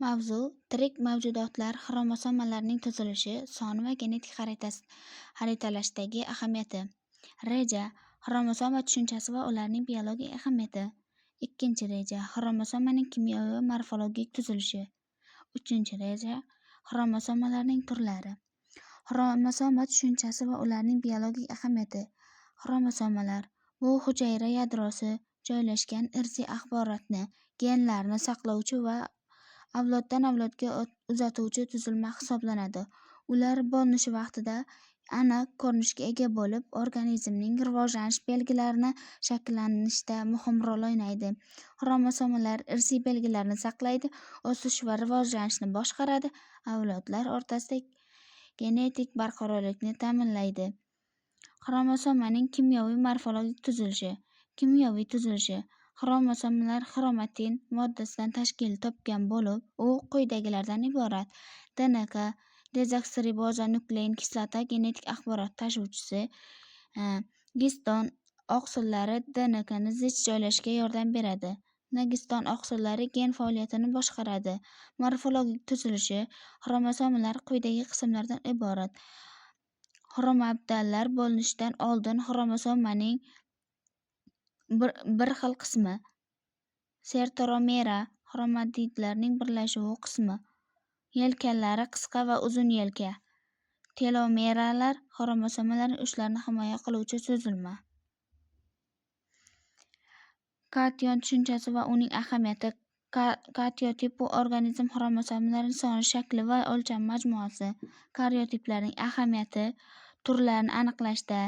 Mavzu: tirik mavjudotlar xromosomalarining tuzilishi, soni va genetik xaritalashdagi ahamiyati. Reja: xromosoma tushunchasi va ularning biologik ahamiyati. Ikkinchi reja: xromosomaning kimyoviy va morfologik tuzilishi. Uchinchi reja: xromosomalarning turlari. Xromosoma tushunchasi va ularning biologik ahamiyati. Xromosomalar bu hujayra yadrosi joylashgan irsiy axborotni, genlarni saqlovchi va avloddan avlodga uzatuvchi tuzilma hisoblanadi. Ular bo'linishi vaqtida aniq ko'rinishga ega bo'lib, organizmning rivojlanish belgilarini shakllantirishda muhim rol o'ynaydi. Xromosomalar irsiy belgilarni saqlaydi, o'sish va rivojlanishni boshqaradi, avlodlar o'rtasida genetik barqarorlikni ta'minlaydi. Xromosomaning kimyoviy morfologik tuzilishi. Kimyoviy tuzilishi: xromosomalar xromatin moddasidan tashkil topgan bo'lib, u quyidagilardan iborat: DNK, dezoksiribozanuklein kislota genetik axborot tashuvchisi, giston oqsillari DNKni zich joylashga yordam beradi. Nagiston oqsillari gen faoliyatini boshqaradi. Morfologik tuzilishi: xromosomalar quyidagi qismlardan iborat: xromatidlar bo'linishidan oldin xromosomaning bir xil qismi, sentromera xromatidlarning birlashuv qismi, yelkalari qisqa va uzun yelka, telomeralar xromosomalar uchlarini himoya qiluvchi cho'zilma. Kation tushunchasi va uning ahamiyati. Kariotip bu organizm xromosomalarining soni, shakli va o'lchami majmuasi. Kariotiplarning ahamiyati turlarni aniqlashda,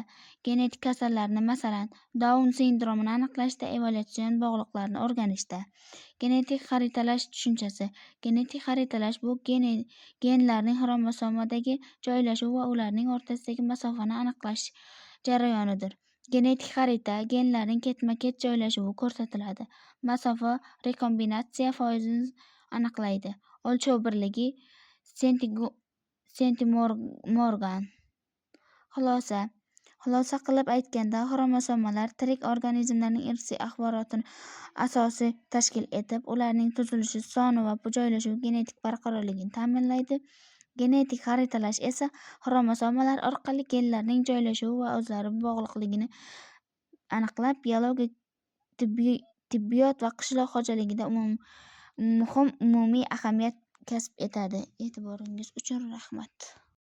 genetik kasallarni, masalan, Down sindromini aniqlashda, evolyutsion bog'liqliklarni o'rganishda. Genetik xaritalash tushunchasi. Genetik xaritalash bu genlarning xromosomadagi joylashuvi va ularning o'rtasidagi masofani aniqlash jarayonidir. Genetik xarita genlarning ketma-ket joylashuvi ko'rsatiladi. Masofa rekombinatsiya foizini aniqlaydi. O'lchov birligi sentimorgan. Xulosa qilib aytganda, xromosomalar tirik organizmlarning irsiy axborotini asosiy tashkil etib, ularning tuzilishi, soni va joylashuvi genetik barqarorligini ta'minlaydi. Genetik xaritalash esa xromosomalar orqali genlarning joylashuvi va o'zlari bog'liqligini aniqlab, biologik, tibbiyot va qishloq xo'jaligida muhim umumiy ahamiyat kasb etadi. E'tiboringiz uchun rahmat.